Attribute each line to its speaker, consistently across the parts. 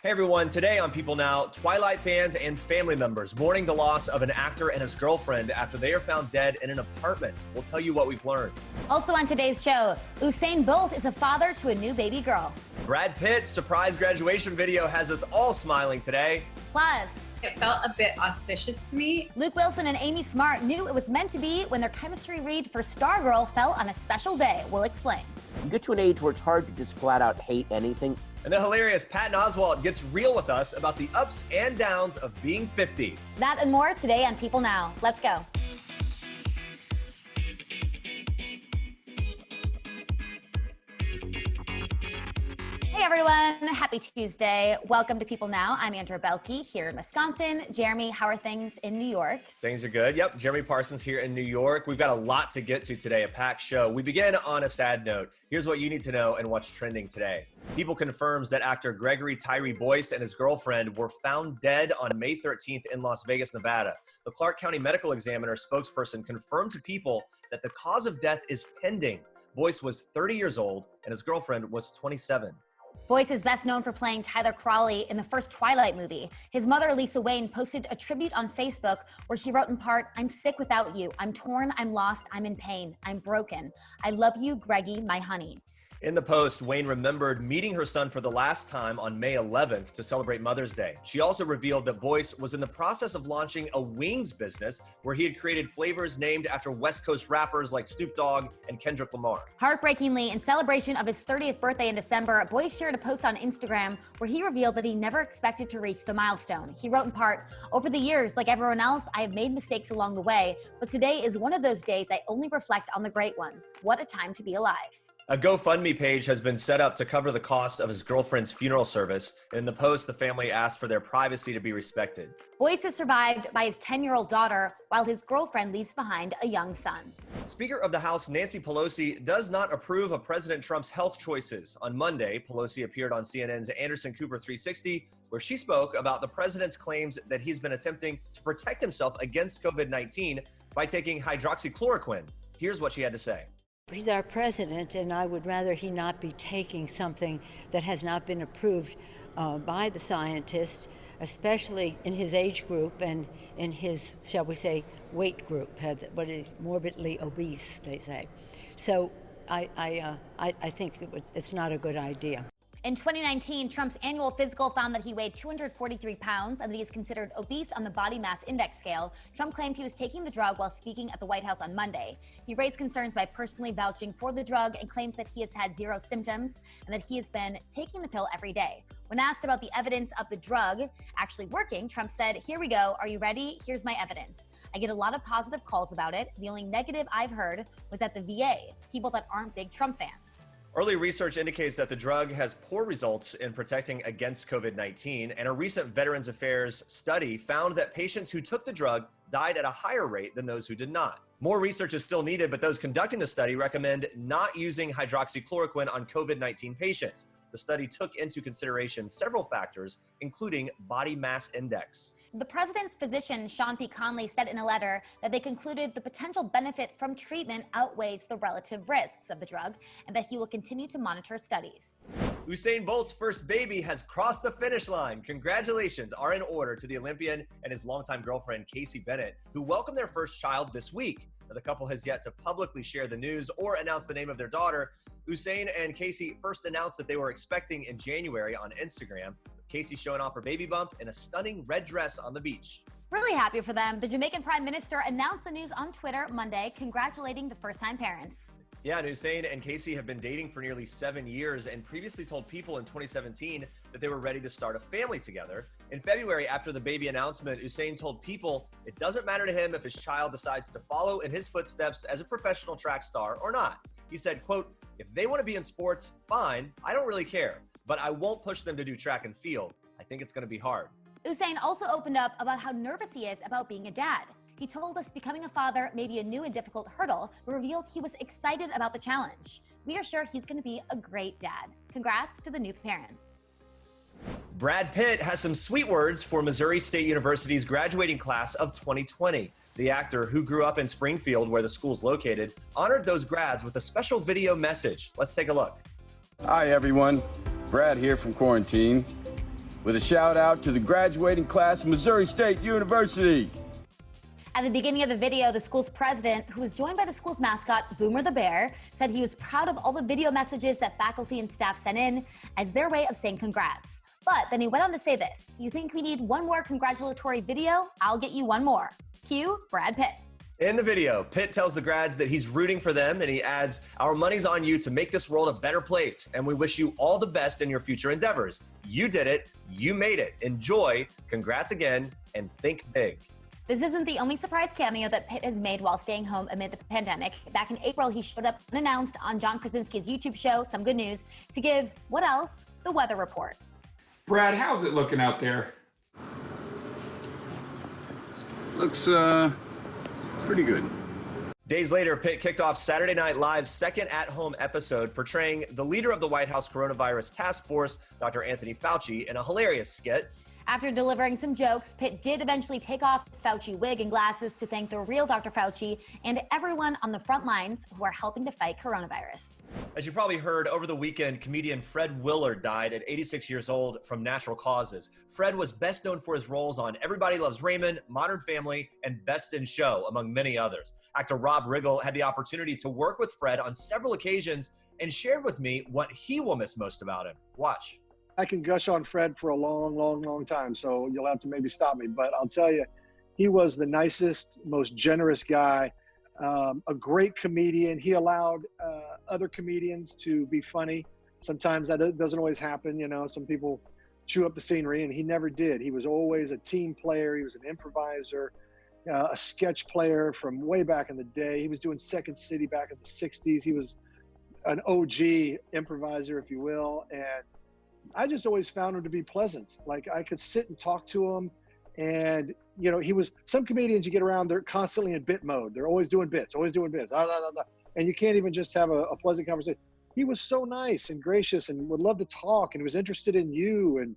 Speaker 1: Hey everyone, today on People Now, Twilight fans and family members mourning the loss of an actor and his girlfriend after they are found dead in an apartment. We'll tell you what we've learned.
Speaker 2: Also on today's show, Usain Bolt is a father to a new baby girl.
Speaker 1: Brad Pitt's surprise graduation video has us all smiling today.
Speaker 2: Plus,
Speaker 3: it felt a bit auspicious to me.
Speaker 2: Luke Wilson and Amy Smart knew it was meant to be when their chemistry read for Stargirl fell on a special day. We'll explain.
Speaker 4: You get to an age where it's hard to just flat out hate anything.
Speaker 1: And the hilarious Patton Oswalt gets real with us about the ups and downs of being 50.
Speaker 2: That and more today on People Now. Let's go. Hey everyone, happy Tuesday. Welcome to People Now. I'm Andrea Boehlke here in Wisconsin. Jeremy, how are things in New York?
Speaker 1: Things are good. Yep, Jeremy Parsons here in New York. We've got a lot to get to today, a packed show. We begin on a sad note. Here's what you need to know and what's trending today. People confirms that actor Gregory Tyree Boyce and his girlfriend were found dead on May 13th in Las Vegas, Nevada. The Clark County Medical Examiner spokesperson confirmed to People that the cause of death is pending. Boyce was 30 years old and his girlfriend was 27.
Speaker 2: Boyce is best known for playing Tyler Crawley in the first Twilight movie. His mother, Lisa Wayne, posted a tribute on Facebook where she wrote in part, "I'm sick without you. I'm torn, I'm lost, I'm in pain. I'm broken. I love you, Greggy, my honey."
Speaker 1: In the post, Wayne remembered meeting her son for the last time on May 11th to celebrate Mother's Day. She also revealed that Boyce was in the process of launching a wings business where he had created flavors named after West Coast rappers like Snoop Dogg and Kendrick Lamar.
Speaker 2: Heartbreakingly, in celebration of his 30th birthday in December, Boyce shared a post on Instagram where he revealed that he never expected to reach the milestone. He wrote in part, "Over the years, like everyone else, I have made mistakes along the way, but today is one of those days I only reflect on the great ones. What a time to be alive."
Speaker 1: A GoFundMe page has been set up to cover the cost of his girlfriend's funeral service. In the post, the family asked for their privacy to be respected.
Speaker 2: Boyce is survived by his 10-year-old daughter, while his girlfriend leaves behind a young son.
Speaker 1: Speaker of the House Nancy Pelosi does not approve of President Trump's health choices. On Monday, Pelosi appeared on CNN's Anderson Cooper 360, where she spoke about the president's claims that he's been attempting to protect himself against COVID-19 by taking hydroxychloroquine. Here's what she had to say.
Speaker 5: He's our president, and I would rather he not be taking something that has not been approved by the scientists, especially in his age group and in his, shall we say, weight group, what is morbidly obese, they say. So I think it's not a good idea.
Speaker 2: In 2019, Trump's annual physical found that he weighed 243 pounds and that he is considered obese on the body mass index scale. Trump claimed he was taking the drug while speaking at the White House on Monday. He raised concerns by personally vouching for the drug and claims that he has had zero symptoms and that he has been taking the pill every day. When asked about the evidence of the drug actually working, Trump said, "Here we go. Are you ready? Here's my evidence. I get a lot of positive calls about it. The only negative I've heard was at the VA, people that aren't big Trump fans."
Speaker 1: Early research indicates that the drug has poor results in protecting against COVID-19, and a recent Veterans Affairs study found that patients who took the drug died at a higher rate than those who did not. More research is still needed, but those conducting the study recommend not using hydroxychloroquine on COVID-19 patients. The study took into consideration several factors, including body mass index.
Speaker 2: The president's physician, Sean P. Conley, said in a letter that they concluded the potential benefit from treatment outweighs the relative risks of the drug and that he will continue to monitor studies.
Speaker 1: Usain Bolt's first baby has crossed the finish line. Congratulations are in order to the Olympian and his longtime girlfriend, Casey Bennett, who welcomed their first child this week. Now, the couple has yet to publicly share the news or announce the name of their daughter. Usain and Casey first announced that they were expecting in January on Instagram, with Casey showing off her baby bump in a stunning red dress on the beach.
Speaker 2: Really happy for them. The Jamaican Prime Minister announced the news on Twitter Monday, congratulating the first-time parents.
Speaker 1: Yeah, and Usain and Casey have been dating for nearly 7 years and previously told People in 2017 that they were ready to start a family together. In February, after the baby announcement, Usain told People it doesn't matter to him if his child decides to follow in his footsteps as a professional track star or not. He said, quote, "If they want to be in sports, fine, I don't really care, but I won't push them to do track and field. I think it's going to be hard."
Speaker 2: Usain also opened up about how nervous he is about being a dad. He told us becoming a father may be a new and difficult hurdle, but revealed he was excited about the challenge. We are sure he's going to be a great dad. Congrats to the new parents.
Speaker 1: Brad Pitt has some sweet words for Missouri State University's graduating class of 2020. The actor, who grew up in Springfield, where the school's located, honored those grads with a special video message. Let's take a look.
Speaker 6: Hi, everyone. Brad here from quarantine. with a shout out to the graduating class of Missouri State University.
Speaker 2: At the beginning of the video, the school's president, who was joined by the school's mascot, Boomer the Bear, said he was proud of all the video messages that faculty and staff sent in as their way of saying congrats. But then he went on to say this: "You think we need one more congratulatory video? I'll get you one more." Cue Brad Pitt.
Speaker 1: In the video, Pitt tells the grads that he's rooting for them, and he adds, "Our money's on you to make this world a better place, and we wish you all the best in your future endeavors. You did it. You made it. Enjoy. Congrats again, and think big."
Speaker 2: This isn't the only surprise cameo that Pitt has made while staying home amid the pandemic. Back in April, he showed up unannounced on John Krasinski's YouTube show, Some Good News, to give, what else? The weather report.
Speaker 7: Brad, how's it looking out there?
Speaker 6: Looks, pretty good.
Speaker 1: Days later, Pitt kicked off Saturday Night Live's second at-home episode, portraying the leader of the White House coronavirus task force, Dr. Anthony Fauci, in a hilarious skit.
Speaker 2: After delivering some jokes, Pitt did eventually take off his Fauci wig and glasses to thank the real Dr. Fauci and everyone on the front lines who are helping to fight coronavirus.
Speaker 1: As you probably heard, over the weekend, comedian Fred Willard died at 86 years old from natural causes. Fred was best known for his roles on Everybody Loves Raymond, Modern Family, and Best in Show, among many others. Actor Rob Riggle had the opportunity to work with Fred on several occasions and shared with me what he will miss most about him. Watch.
Speaker 8: I can gush on Fred for a long time, so you'll have to maybe stop me. But I'll tell you, he was the nicest, most generous guy, a great comedian. He allowed other comedians to be funny. Sometimes that doesn't always happen, you know. Some people chew up the scenery, and he never did. He was always a team player. He was an improviser, a sketch player from way back in the day. He was doing Second City back in the 60s. He was an OG improviser, if you will, and I just always found him to be pleasant. Like, I could sit and talk to him, and, you know, he was, some comedians you get around, they're constantly in bit mode. They're always doing bits, and you can't even just have a pleasant conversation. He was so nice and gracious and would love to talk, and he was interested in you, and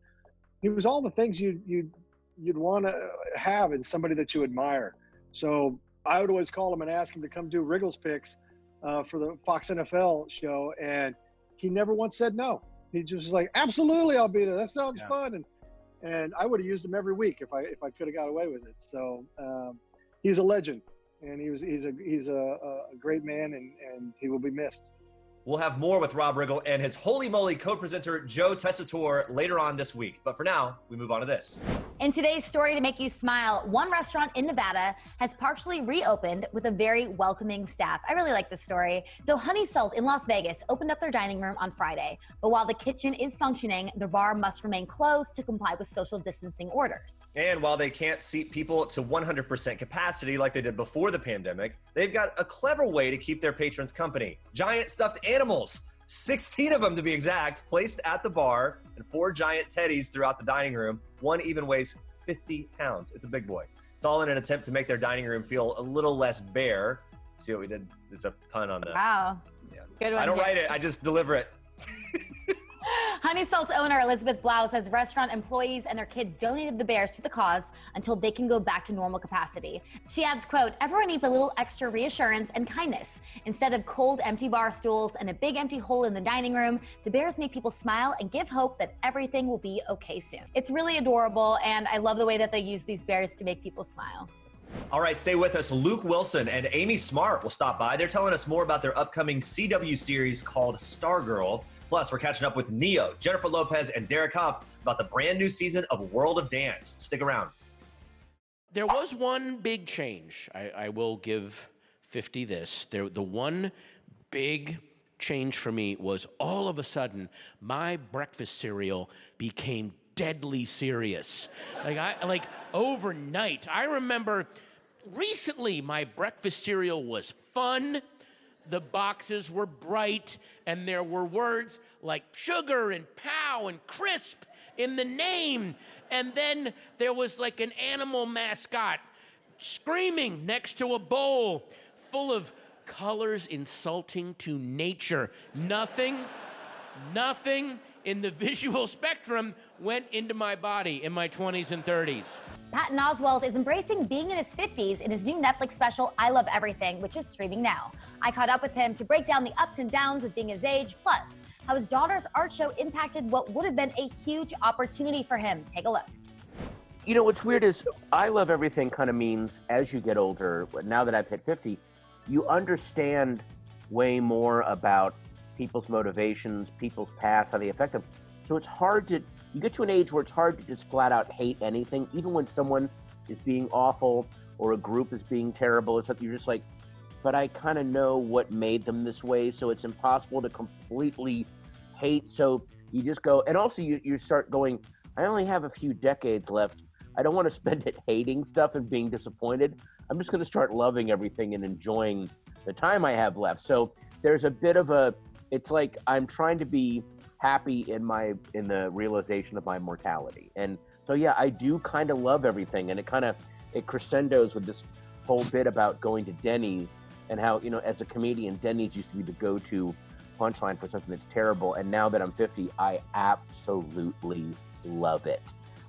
Speaker 8: he was all the things you'd want to have in somebody that you admire. So I would always call him and ask him to come do Wriggles Picks for the Fox NFL show, and he never once said no. He just was like, absolutely, I'll be there. That sounds fun. And I would have used him every week if I could have got away with it. So he's a legend, and he's a great man, and he will be missed.
Speaker 1: We'll have more with Rob Riggle and his holy moly co-presenter Joe Tessitore later on this week. But for now, we move on to this.
Speaker 2: In today's story to make you smile, one restaurant in Nevada has partially reopened with a very welcoming staff. I really like this story. So Honey Salt in Las Vegas opened up their dining room on Friday. But while the kitchen is functioning, the bar must remain closed to comply with social distancing orders.
Speaker 1: And while they can't seat people to 100% capacity like they did before the pandemic, they've got a clever way to keep their patrons company. Giant stuffed animals, 16 of them to be exact, placed at the bar, and 4 giant teddies throughout the dining room. One even weighs 50 pounds. It's a big boy. It's all in an attempt to make their dining room feel a little less bare. See what we did? It's a pun on that.
Speaker 2: Wow.
Speaker 1: Yeah.
Speaker 2: Good one.
Speaker 1: I don't write it, I just deliver it.
Speaker 2: Honey Salt's owner, Elizabeth Blau, says restaurant employees and their kids donated the bears to the cause until they can go back to normal capacity. She adds, quote, "Everyone needs a little extra reassurance and kindness. Instead of cold, empty bar stools and a big empty hole in the dining room, the bears make people smile and give hope that everything will be okay soon." It's really adorable, and I love the way that they use these bears to make people smile.
Speaker 1: All right, stay with us. Luke Wilson and Amy Smart will stop by. They're telling us more about their upcoming CW series called Stargirl. Plus, we're catching up with Neo, Jennifer Lopez, and Derek Hough about the brand new season of World of Dance. Stick around.
Speaker 9: There was one big change. I will give 50 this. The one big change for me was all of a sudden, my breakfast cereal became deadly serious. Like overnight. I remember recently my breakfast cereal was fun. The boxes were bright, and there were words like sugar and pow and crisp in the name. And then there was like an animal mascot screaming next to a bowl full of colors insulting to nature. Nothing in the visual spectrum went into my body in my 20s and 30s.
Speaker 2: Patton Oswalt is embracing being in his 50s in his new Netflix special, I Love Everything, which is streaming now. I caught up with him to break down the ups and downs of being his age. Plus, how his daughter's art show impacted what would have been a huge opportunity for him. Take a look.
Speaker 4: You know, what's weird is I love everything kind of means as you get older, now that I've hit 50, you understand way more about people's motivations, people's past, how they affect them. So it's hard to, you get to an age where it's hard to just flat out hate anything, even when someone is being awful or a group is being terrible. It's like, you're just like, but I kind of know what made them this way. So it's impossible to completely hate. So you just go, and also you start going, I only have a few decades left. I don't want to spend it hating stuff and being disappointed. I'm just going to start loving everything and enjoying the time I have left. So there's a bit of a, it's like I'm trying to be happy in the realization of my mortality. And so, yeah, I do kind of love everything. And it crescendos with this whole bit about going to Denny's and how, you know, as a comedian, Denny's used to be the go-to punchline for something that's terrible. And now that I'm 50, I absolutely love it.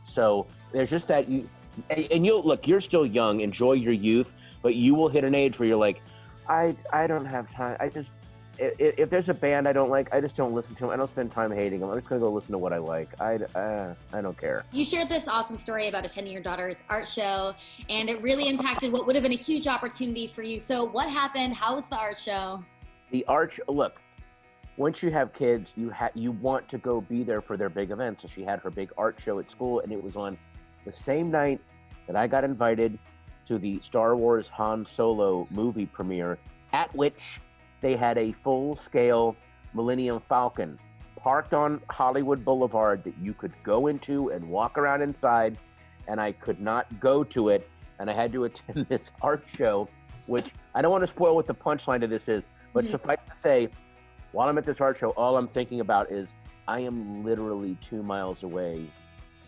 Speaker 4: So there's just that you'll look, you're still young, enjoy your youth, but you will hit an age where you're like, I don't have time. If there's a band I don't like, I just don't listen to them. I don't spend time hating them. I'm just gonna go listen to what I like. I don't care.
Speaker 2: You shared this awesome story about attending your daughter's art show, and it really impacted what would have been a huge opportunity for you. So what happened? How was the art show? The art show,
Speaker 4: look, once you have kids, you want to go be there for their big events. So she had her big art show at school, and it was on the same night that I got invited to the Star Wars Han Solo movie premiere, at which they had a full-scale Millennium Falcon parked on Hollywood Boulevard that you could go into and walk around inside, and I could not go to it, and I had to attend this art show, which I don't want to spoil what the punchline to this is, but suffice to say, while I'm at this art show, all I'm thinking about is I am literally 2 miles away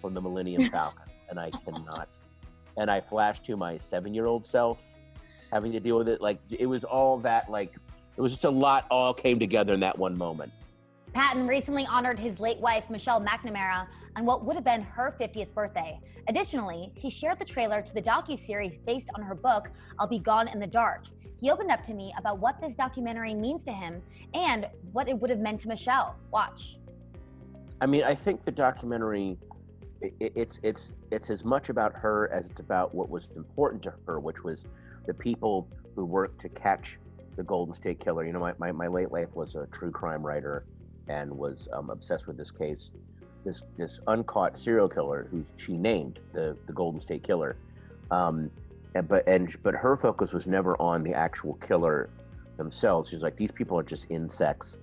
Speaker 4: from the Millennium Falcon, and I cannot. And I flashed to my 7-year-old self having to deal with it. Like, it was all that, like, it was just a lot all came together in that one moment.
Speaker 2: Patton recently honored his late wife, Michelle McNamara, on what would have been her 50th birthday. Additionally, he shared the trailer to the docuseries based on her book, I'll Be Gone in the Dark. He opened up to me about what this documentary means to him and what it would have meant to Michelle. Watch.
Speaker 4: I mean, I think the documentary, it's as much about her as it's about what was important to her, which was the people who worked to catch the Golden State Killer. You know, my late wife was a true crime writer and was obsessed with this case, this uncaught serial killer who she named the Golden State Killer. But her focus was never on the actual killer themselves. She's like, these people are just insects.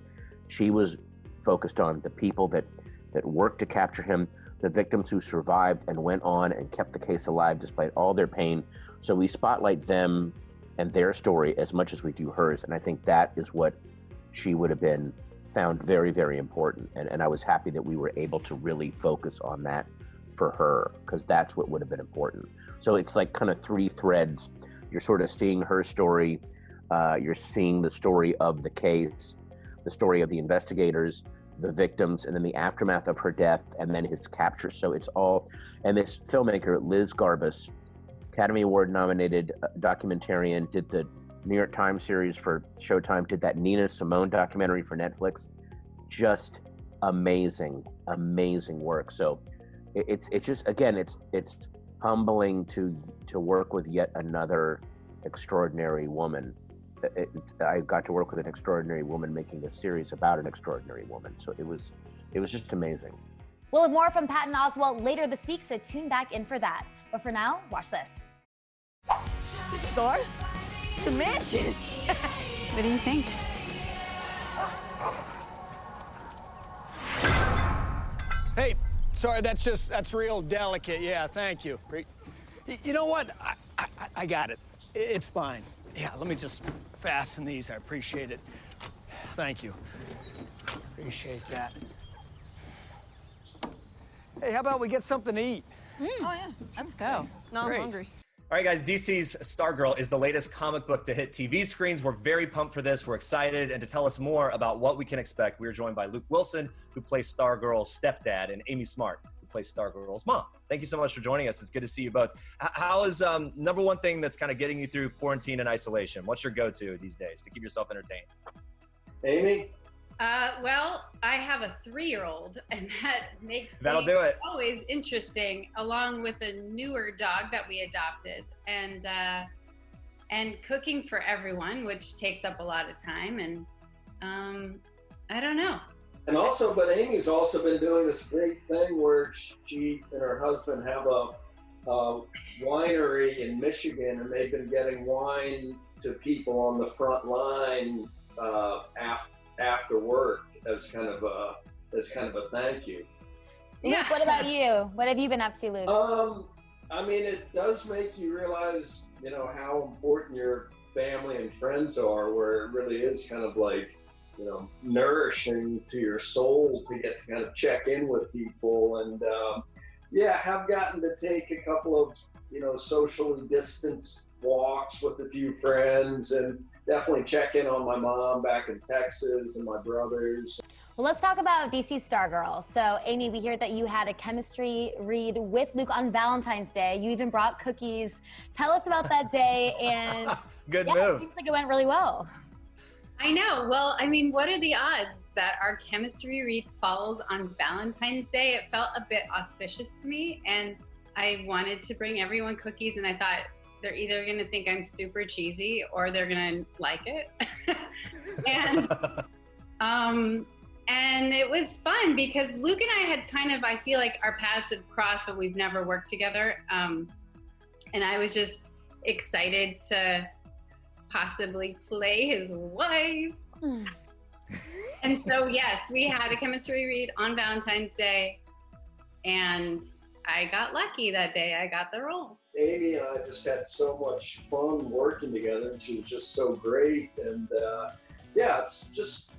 Speaker 4: She was focused on the people that worked to capture him, the victims who survived and went on and kept the case alive despite all their pain. So we spotlight them and their story as much as we do hers. And I think that is what she would have been found very, very important. And I was happy that we were able to really focus on that for her, because that's what would have been important. So it's like kind of 3 threads. You're sort of seeing her story, you're seeing the story of the case, the story of the investigators, the victims, and then the aftermath of her death, and then his capture. So it's all, and this filmmaker, Liz Garbus, Academy Award nominated documentarian, did the New York Times series for Showtime, did that Nina Simone documentary for Netflix. Just amazing, amazing work. So it's just, again, it's humbling to work with yet another extraordinary woman. I got to work with an extraordinary woman making a series about an extraordinary woman. So it was just amazing.
Speaker 2: We'll have more from Patton Oswalt later this week, so tune back in for that. But for now, watch this.
Speaker 10: This is ours? It's a mansion. What do you think?
Speaker 11: Hey, sorry, that's real delicate. Yeah, thank you. You know what? I got it. It's fine. Yeah, let me just fasten these. I appreciate it. Thank you. Appreciate that. Hey, how about we get something to eat?
Speaker 10: Oh, yeah. Let's go. No, I'm hungry.
Speaker 1: All right, guys, DC's Stargirl is the latest comic book to hit TV screens. We're very pumped for this. We're excited. And to tell us more about what we can expect, we're joined by Luke Wilson, who plays Stargirl's stepdad, and Amy Smart, who plays Stargirl's mom. Thank you so much for joining us. It's good to see you both. How is number one thing that's kind of getting you through quarantine and isolation? What's your go-to these days to keep yourself entertained?
Speaker 12: Amy?
Speaker 3: Well, I have a 3-year-old, and that makes
Speaker 1: That'll
Speaker 3: things
Speaker 1: do it.
Speaker 3: always interesting, along with a newer dog that we adopted, and cooking for everyone, which takes up a lot of time, and I don't know.
Speaker 12: And also, but Amy's also been doing this great thing where she and her husband have a winery in Michigan, and they've been getting wine to people on the front line after work as kind of a thank you.
Speaker 2: Luke, what about you? What have you been up to, Luke?
Speaker 12: I mean, it does make you realize, how important your family and friends are, where it really is kind of like, nourishing to your soul to get to kind of check in with people. And have gotten to take a couple of, socially distanced walks with a few friends, and definitely check in on my mom back in Texas and my brothers.
Speaker 2: Well, let's talk about DC Stargirl. So, Amy, we hear that you had a chemistry read with Luke on Valentine's Day. You even brought cookies. Tell us about that day. And
Speaker 1: Good
Speaker 2: move.
Speaker 1: It
Speaker 2: seems like it went really well.
Speaker 3: I know. Well, I mean, what are the odds that our chemistry read falls on Valentine's Day? It felt a bit auspicious to me, and I wanted to bring everyone cookies, and I thought they're either going to think I'm super cheesy or they're going to like it. And it was fun because Luke and I had I feel like our paths had crossed, but we've never worked together. And I was just excited to possibly play his wife. And so, yes, we had a chemistry read on Valentine's Day, and I got lucky that day. I got the role.
Speaker 12: Amy and I just had so much fun working together, and she was just so great. And it's just,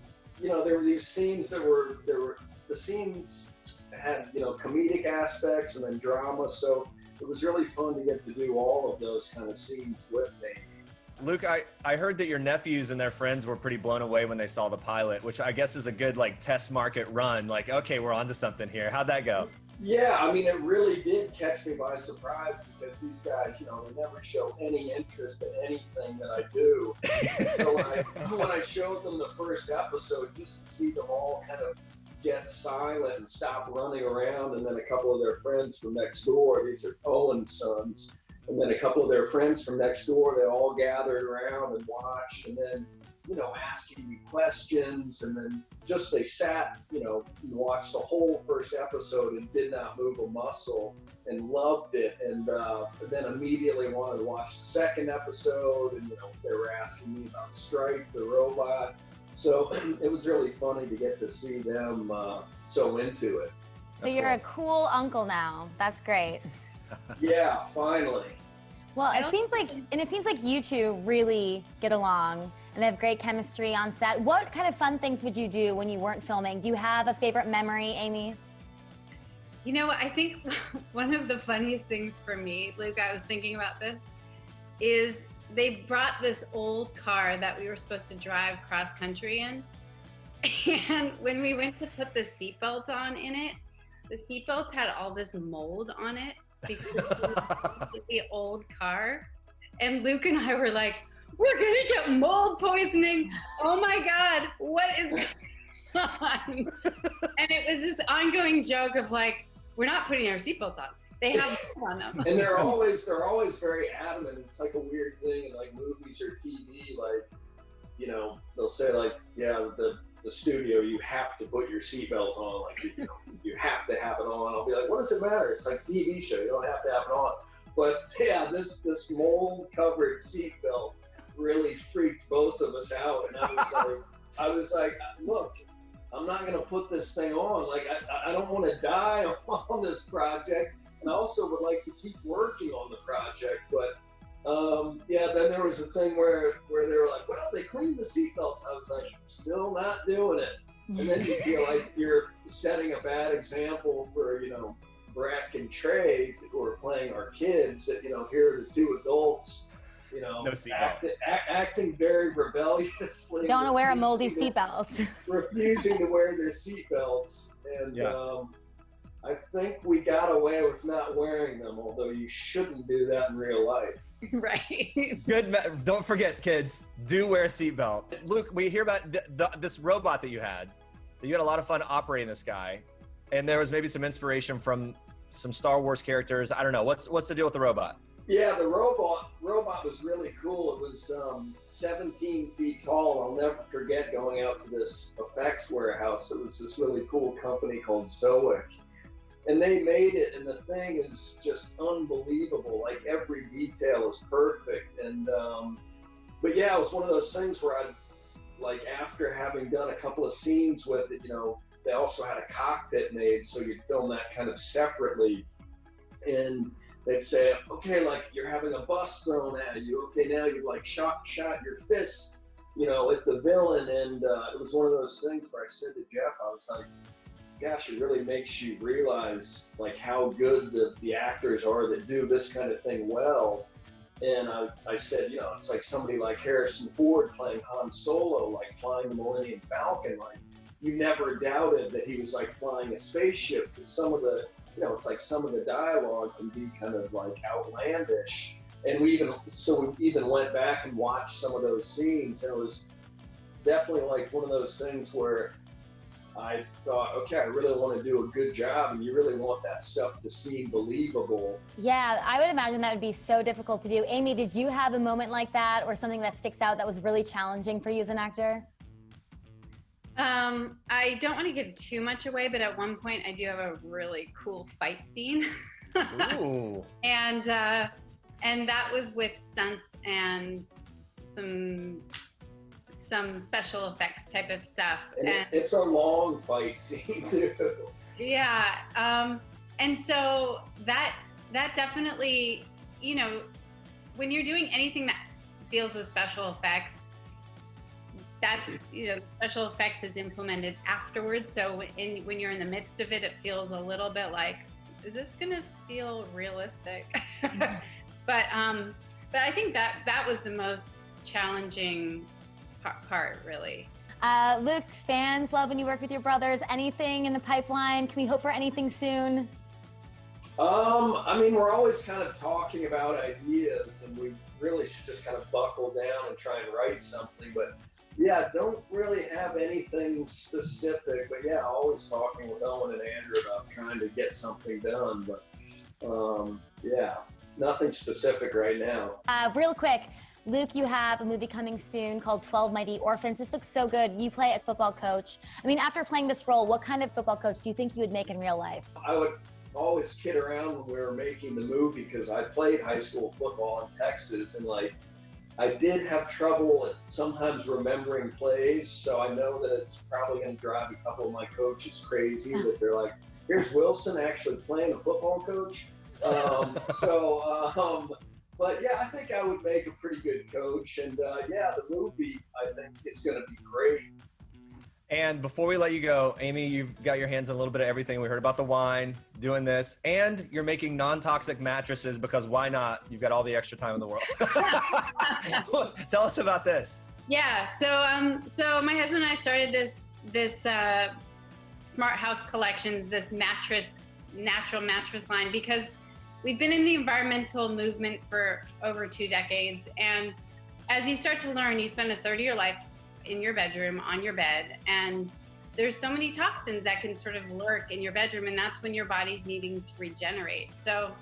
Speaker 12: there were these scenes the scenes had, comedic aspects and then drama. So it was really fun to get to do all of those kind of scenes with Amy.
Speaker 1: Luke, I heard that your nephews and their friends were pretty blown away when they saw the pilot, which I guess is a good test market run. Like, okay, we're onto something here. How'd that go?
Speaker 12: Yeah, I mean, it really did catch me by surprise because these guys, they never show any interest in anything that I do. So when I showed them the first episode, just to see them all kind of get silent and stop running around, and then a couple of their friends from next door, these are Owen's sons, and then a couple of their friends from next door, they all gathered around and watched, and then, asking me questions, and then just they sat, and watched the whole first episode and did not move a muscle and loved it, and then immediately wanted to watch the second episode, and they were asking me about Stripe, the robot. So it was really funny to get to see them so into it.
Speaker 2: So you're a cool uncle now. That's great.
Speaker 12: Yeah, finally.
Speaker 2: Well, it seems like you two really get along and have great chemistry on set. What kind of fun things would you do when you weren't filming? Do you have a favorite memory, Amy?
Speaker 3: I think one of the funniest things for me, Luke, I was thinking about this, is they brought this old car that we were supposed to drive cross country in. And when we went to put the seatbelt on in it, the seatbelt had all this mold on it because it was the old car. And Luke and I were like, we're gonna get mold poisoning. Oh my God, what is going on? And it was this ongoing joke of we're not putting our seatbelts on. They have on them.
Speaker 12: And they're always very adamant. It's like a weird thing in movies or TV, they'll say the studio, you have to put your seatbelt on, you have to have it on. I'll be like, what does it matter? It's like a TV show, you don't have to have it on. But yeah, this mold covered seatbelt really freaked both of us out. And I was like, look, I'm not gonna put this thing on. I don't want to die on this project. And I also would like to keep working on the project, but then there was a thing where they were like, well, they cleaned the seatbelts. I was like, still not doing it. And then you feel like you're setting a bad example for, Brack and Trey, who are playing our kids, that, here are the two adults,
Speaker 1: no
Speaker 12: acting very rebelliously.
Speaker 2: Don't want to wear a moldy seatbelt.
Speaker 12: Refusing to wear their seatbelts. And I think we got away with not wearing them, although you shouldn't do that in real life.
Speaker 3: Right.
Speaker 1: Don't forget, kids, do wear a seatbelt. Luke, we hear about this robot that you had. You had a lot of fun operating this guy, and there was maybe some inspiration from some Star Wars characters. I don't know. What's the deal with the robot?
Speaker 12: Yeah, the robot was really cool. It was 17 feet tall. I'll never forget going out to this effects warehouse. It was this really cool company called Zoic. And they made it, and the thing is just unbelievable. Like, every detail is perfect. And, but yeah, it was one of those things where like, after having done a couple of scenes with it, they also had a cockpit made, so you'd film that kind of separately. And they'd say, okay, like, you're having a bus thrown at you. Okay, now you've like shot your fist, at the villain. And it was one of those things where I said to Jeff, I was like, gosh, it really makes you realize like how good the actors are that do this kind of thing well. And I said, it's like somebody like Harrison Ford playing Han Solo, like flying the Millennium Falcon. Like, you never doubted that he was like flying a spaceship. Because some of the, it's like some of the dialogue can be kind of like outlandish. And we even went back and watched some of those scenes, and it was definitely like one of those things where I thought, okay, I really want to do a good job, and you really want that stuff to seem believable.
Speaker 2: Yeah, I would imagine that would be so difficult to do. Amy, did you have a moment like that, or something that sticks out that was really challenging for you as an actor?
Speaker 3: I don't want to give too much away, but at one point I do have a really cool fight scene.
Speaker 1: Ooh.
Speaker 3: And that was with stunts and some special effects type of stuff.
Speaker 12: And it's a long fight scene too.
Speaker 3: Yeah, and so that definitely, when you're doing anything that deals with special effects, that's, special effects is implemented afterwards. So when you're in the midst of it, it feels a little bit like, is this gonna feel realistic? But I think that was the most challenging part, really.
Speaker 2: Luke, fans love when you work with your brothers. Anything in the pipeline? Can we hope for anything soon?
Speaker 12: I mean, we're always kind of talking about ideas, and we really should just kind of buckle down and try and write something. But yeah, don't really have anything specific. But yeah, always talking with Owen and Andrea about trying to get something done. But yeah, nothing specific right now.
Speaker 2: Real quick, Luke, you have a movie coming soon called 12 Mighty Orphans. This looks so good. You play a football coach. I mean, after playing this role, what kind of football coach do you think you would make in real life?
Speaker 12: I would always kid around when we were making the movie, because I played high school football in Texas, and like, I did have trouble at sometimes remembering plays, so I know that it's probably going to drive a couple of my coaches crazy, that they're like, here's Wilson actually playing a football coach. But yeah, I think I would make a pretty good coach. And yeah, the movie, I think, is going to be great.
Speaker 1: And before we let you go, Amy, you've got your hands on a little bit of everything. We heard about the wine, doing this, and you're making non-toxic mattresses, because why not? You've got all the extra time in the world. Tell us about this.
Speaker 3: Yeah, so my husband and I started this Smart House Collections, this natural mattress line, because we've been in the environmental movement for over 2 decades. And as you start to learn, you spend a third of your life in your bedroom, on your bed, and there's so many toxins that can sort of lurk in your bedroom, and that's when your body's needing to regenerate. So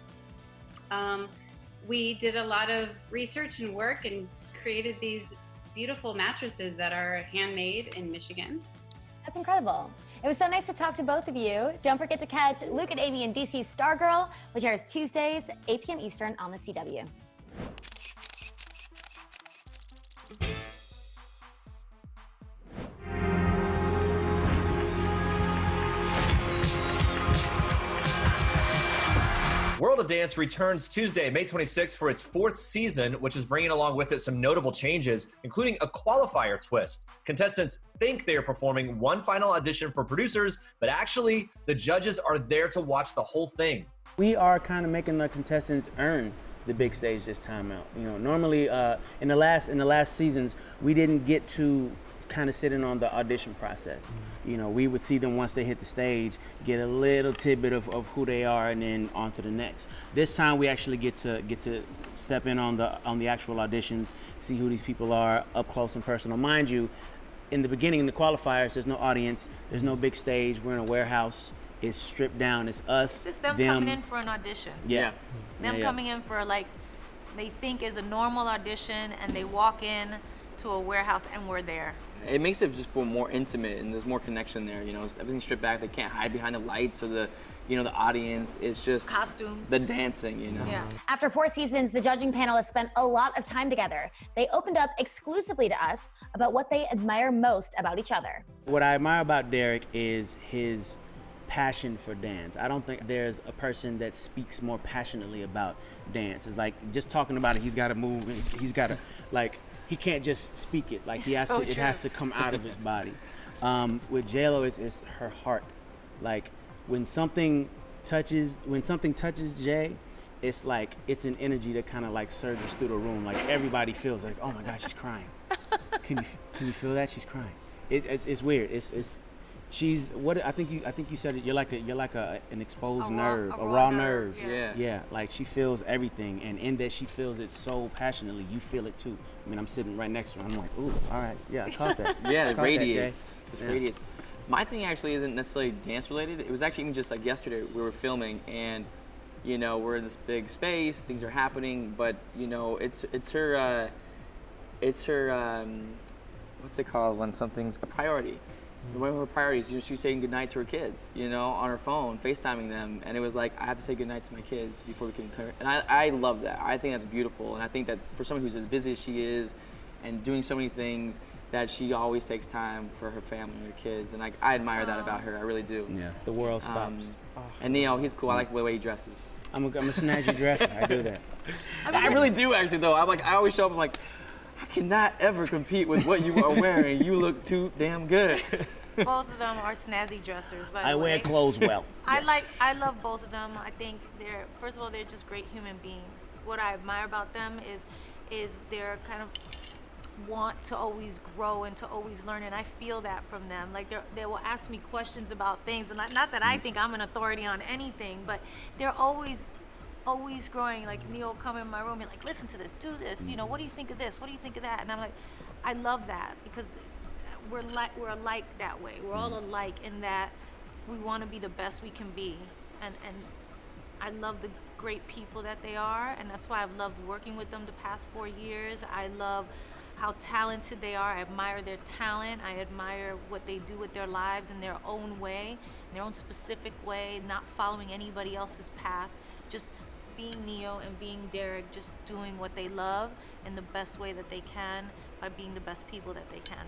Speaker 3: we did a lot of research and work and created these beautiful mattresses that are handmade in Michigan.
Speaker 2: That's incredible. It was so nice to talk to both of you. Don't forget to catch Luke and Amy in DC's Stargirl, which airs Tuesdays, 8 p.m. Eastern on the CW.
Speaker 1: World of Dance returns Tuesday, May 26th for its 4th season, which is bringing along with it some notable changes, including a qualifier twist. Contestants think they are performing one final audition for producers, but actually, the judges are there to watch the whole thing.
Speaker 13: We are kind of making the contestants earn the big stage this time out. Normally in the last seasons, we didn't get to kind of sitting on the audition process. You know, we would see them once they hit the stage, get a little tidbit of who they are, and then on to the next. This time we actually get to step in on the actual auditions, see who these people are up close and personal. Mind you, in the beginning, in the qualifiers, there's no audience, there's no big stage, we're in a warehouse, it's stripped down, it's us,
Speaker 14: It's just them coming in for an audition.
Speaker 13: Yeah.
Speaker 14: Them coming in for like, they think is a normal audition, and they walk in to a warehouse and we're there.
Speaker 15: It makes it just feel more intimate, and there's more connection there. You know, everything's stripped back. They can't hide behind the lights or the audience. It's just
Speaker 14: costumes,
Speaker 15: the dancing. You know.
Speaker 2: Yeah. After 4 seasons, the judging panel has spent a lot of time together. They opened up exclusively to us about what they admire most about each other.
Speaker 13: What I admire about Derek is his passion for dance. I don't think there's a person that speaks more passionately about dance. It's like just talking about it, he's got to move, and he's got to he can't just speak it. Like it has to come out of his body. With JLo, it's her heart. Like when something touches Jay, it's like it's an energy that kind of like surges through the room. Like everybody feels like, oh my God, she's crying. Can you feel that? She's crying. It's weird. She's what I think you said it. You're like an exposed nerve, a raw nerve. Yeah. Like she feels everything, and in that she feels it so passionately, you feel it too. I mean, I'm sitting right next to her. I'm like, ooh, all right, yeah, I caught that.
Speaker 15: Yeah, it radiates. Just radiates. My thing actually isn't necessarily dance related. It was actually even just like yesterday we were filming, and we're in this big space, things are happening, but it's her what's it called when something's a priority. One of her priorities, she was saying goodnight to her kids, on her phone, FaceTiming them, and it was like, I have to say goodnight to my kids before we can come. And I love that. I think that's beautiful, and I think that for someone who's as busy as she is and doing so many things, that she always takes time for her family and her kids, and I admire that about her. I really do.
Speaker 13: Yeah, the world stops.
Speaker 15: And Neo, he's cool. I like the way he dresses.
Speaker 13: I'm a snazzy dresser. I do that.
Speaker 15: I really do, actually, though. I always show up. I'm like, I cannot ever compete with what you are wearing. You look too damn good.
Speaker 14: Both of them are snazzy dressers, by the way.
Speaker 13: I wear clothes well.
Speaker 14: I love both of them. I think first of all, they're just great human beings. What I admire about them is their kind of want to always grow and to always learn, and I feel that from them. Like they will ask me questions about things, and not that I think I'm an authority on anything, but they're always growing. Like Neil come in my room and like, listen to this, do this, what do you think of this, what do you think of that? And I'm like, I love that, because we're alike that way. We're all alike in that we want to be the best we can be, and I love the great people that they are, and that's why I've loved working with them the past 4 years. I love how talented they are. I admire their talent. I admire what they do with their lives in their own way, in their own specific way, not following anybody else's path, just being Neo and being Derek, just doing what they love in the best way that they can by being the best people that they can.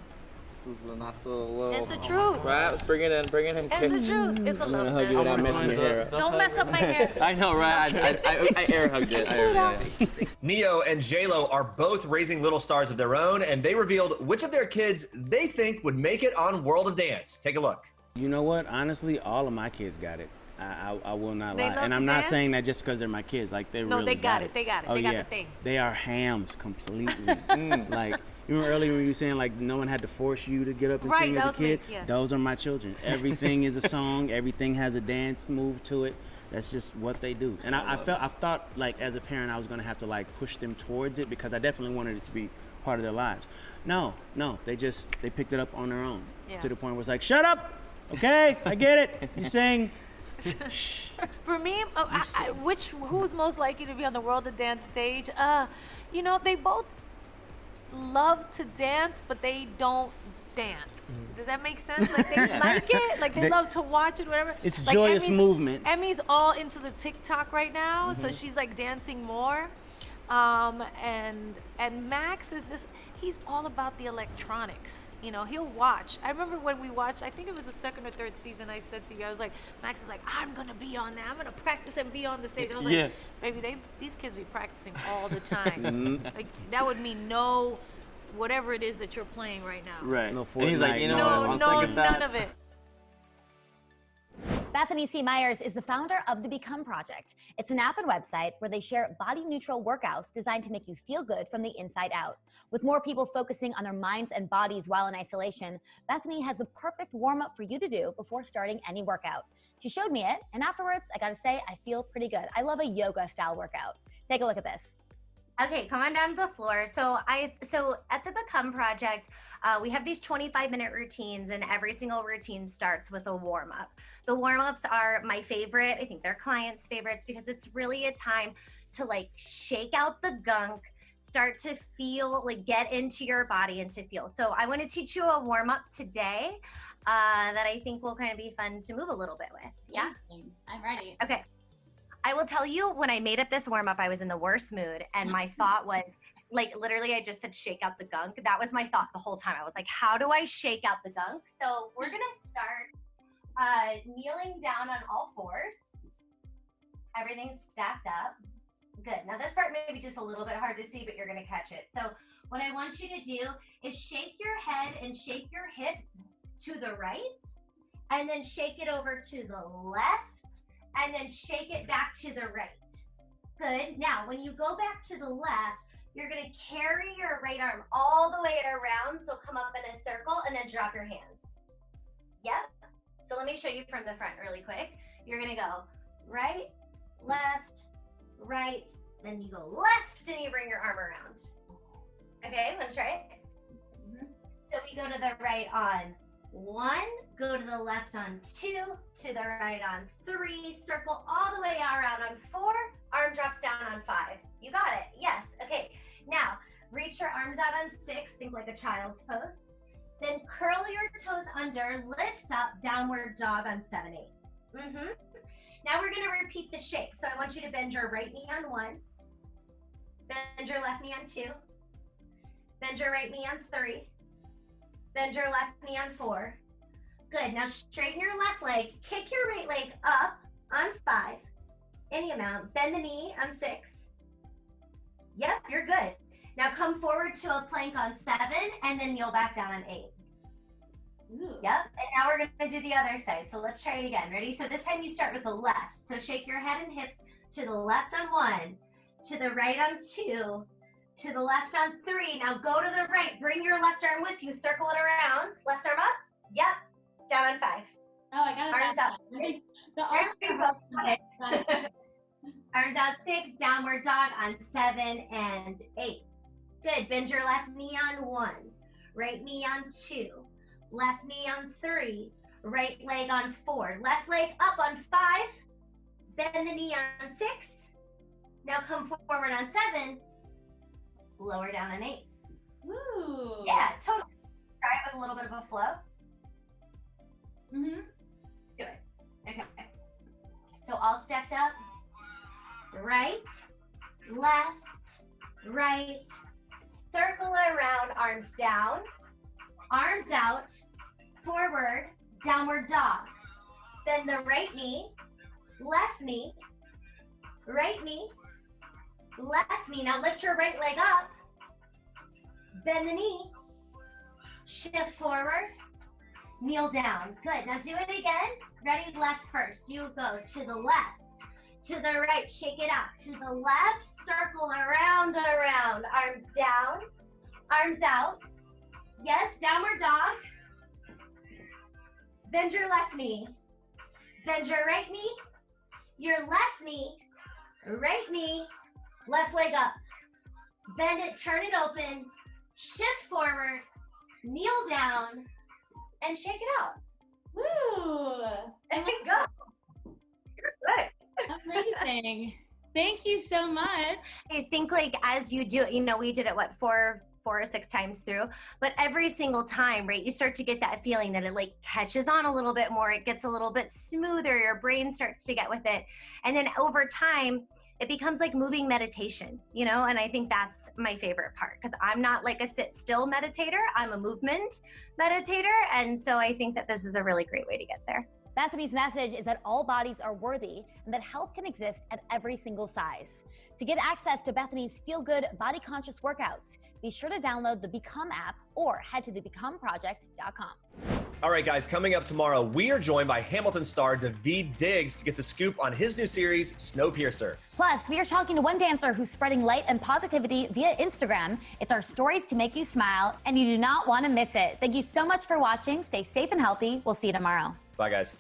Speaker 15: This is a nice little.
Speaker 14: It's the truth.
Speaker 15: Right, let's bring it in.
Speaker 14: It's the truth. It's a
Speaker 13: I'm
Speaker 14: love
Speaker 13: gonna hug you without messing your hair up.
Speaker 14: Don't mess up my hair.
Speaker 15: I know, right? I air hugged it.
Speaker 1: Neo and JLo are both raising little stars of their own, and they revealed which of their kids they think would make it on World of Dance. Take a look.
Speaker 13: You know what? Honestly, all of my kids got it. I will not
Speaker 14: They
Speaker 13: lie.
Speaker 14: love
Speaker 13: And
Speaker 14: to
Speaker 13: I'm not
Speaker 14: dance?
Speaker 13: saying that just because they're my kids. Like they really
Speaker 14: they got it.
Speaker 13: it.
Speaker 14: They got it.
Speaker 13: Oh,
Speaker 14: They got
Speaker 13: yeah.
Speaker 14: the thing.
Speaker 13: They are hams completely. Like, you remember earlier when you were saying like no one had to force you to get up and
Speaker 14: Right,
Speaker 13: sing
Speaker 14: that
Speaker 13: as a
Speaker 14: was me,
Speaker 13: kid?
Speaker 14: yeah.
Speaker 13: Those are my children. Everything is a song. Everything has a dance move to it. That's just what they do. And I thought like as a parent I was gonna have to like push them towards it, because I definitely wanted it to be part of their lives. No, they picked it up on their own.
Speaker 14: Yeah.
Speaker 13: To the point where it's like, shut up, okay, I get it. You sing.
Speaker 14: For me, who's most likely to be on the World of Dance stage? They both love to dance, but they don't dance. Does that make sense? Like they like it, like they love to watch it, whatever.
Speaker 13: It's
Speaker 14: like
Speaker 13: joyous movements.
Speaker 14: Emmy's all into the TikTok right now, so she's like dancing more. And Max is he's all about the electronics. He'll watch. I remember when we watched, I think it was the second or third season, I said to you, I was like, Max is like, I'm gonna be on that. I'm gonna practice and be on the stage. I was like, baby, these kids be practicing all the time. Like that would mean no, whatever it is that you're playing right now.
Speaker 15: Right.
Speaker 13: No
Speaker 15: and he's like,
Speaker 13: Fortnite,
Speaker 14: No,
Speaker 15: on second thought,
Speaker 14: none of it.
Speaker 2: Bethany C. Myers is the founder of the Become Project. It's an app and website where they share body-neutral workouts designed to make you feel good from the inside out. With more people focusing on their minds and bodies while in isolation, Bethany has the perfect warm-up for you to do before starting any workout. She showed me it, and afterwards, I gotta say, I feel pretty good. I love a yoga-style workout. Take a look at this.
Speaker 16: Okay, come on down to the floor. So at the Become Project, we have these 25-minute routines, and every single routine starts with a warm-up. The warm-ups are my favorite. I think they're clients' favorites because it's really a time to like shake out the gunk, start to feel, like get into your body and to feel. So I want to teach you a warm-up today that I think will kind of be fun to move a little bit with. Yeah?
Speaker 2: I'm ready.
Speaker 16: Okay. I will tell you, when I made up this warm-up, I was in the worst mood, and my thought was, like, literally, I just said, shake out the gunk. That was my thought the whole time. I was like, how do I shake out the gunk? So we're gonna start kneeling down on all fours. Everything's stacked up. Good. Now this part may be just a little bit hard to see, but you're gonna catch it. So what I want you to do is shake your head and shake your hips to the right, and then shake it over to the left, and then shake it back to the right. Good. Now, when you go back to the left, you're gonna carry your right arm all the way around, so come up in a circle and then drop your hands. Yep. So let me show you from the front really quick. You're gonna go right, left, right, then you go left and you bring your arm around. Okay, wanna try it? So we go to the right on 1, go to the left on 2, to the right on 3, circle all the way around on 4, arm drops down on 5. You got it, yes. Okay, now reach your arms out on 6, think like a child's pose. Then curl your toes under, lift up, downward dog on 7, 8. Now we're gonna repeat the shake. So I want you to bend your right knee on 1, bend your left knee on 2, bend your right knee on 3, bend your left knee on 4. Good, now straighten your left leg, kick your right leg up on 5, any amount, bend the knee on 6. Yep, you're good. Now come forward to a plank on 7, and then kneel back down on 8. Ooh. Yep, and now we're gonna do the other side, so let's try it again, ready? So this time you start with the left, so shake your head and hips to the left on 1, to the right on 2, to the left on 3. Now go to the right, bring your left arm with you, circle it around, left arm up, yep, down on 5.
Speaker 2: Oh, I got it.
Speaker 16: Arms up.
Speaker 2: The arms up.
Speaker 16: Arms out 6, downward dog on 7 and 8. Good, bend your left knee on 1, right knee on 2, left knee on 3, right leg on 4, left leg up on 5, bend the knee on 6. Now come forward on 7, lower down on 8.
Speaker 2: Ooh.
Speaker 16: Yeah, totally. Try it with a little bit of a flow. Good. Okay. So all stepped up. Right, left, right, circle around, arms down, arms out, forward, downward dog. Then the right knee, left knee, right knee, left knee. Now lift your right leg up, bend the knee, shift forward, kneel down. Good, now do it again. Ready, left first. You go to the left, to the right, shake it out. To the left, circle around, arms down, arms out. Yes, downward dog. Bend your left knee. Bend your right knee, your left knee, right knee, left leg up. Bend it, turn it open, shift forward, kneel down, and shake it out.
Speaker 2: Woo!
Speaker 16: There you go. You're good.
Speaker 2: Amazing. Thank you so much.
Speaker 16: I think like as you do it, you know, we did it, what, 4 or 6 times through, but every single time, right, you start to get that feeling that it like catches on a little bit more, it gets a little bit smoother, your brain starts to get with it. And then over time, it becomes like moving meditation, you know? And I think that's my favorite part because I'm not like a sit still meditator, I'm a movement meditator. And so I think that this is a really great way to get there.
Speaker 2: Bethany's message is that all bodies are worthy and that health can exist at every single size. To get access to Bethany's feel-good, body-conscious workouts, be sure to download the Become app or head to thebecomeproject.com.
Speaker 1: All right, guys, coming up tomorrow, we are joined by Hamilton star Daveed Diggs to get the scoop on his new series, Snowpiercer.
Speaker 2: Plus, we are talking to one dancer who's spreading light and positivity via Instagram. It's our stories to make you smile, and you do not want to miss it. Thank you so much for watching. Stay safe and healthy. We'll see you tomorrow.
Speaker 1: Bye, guys.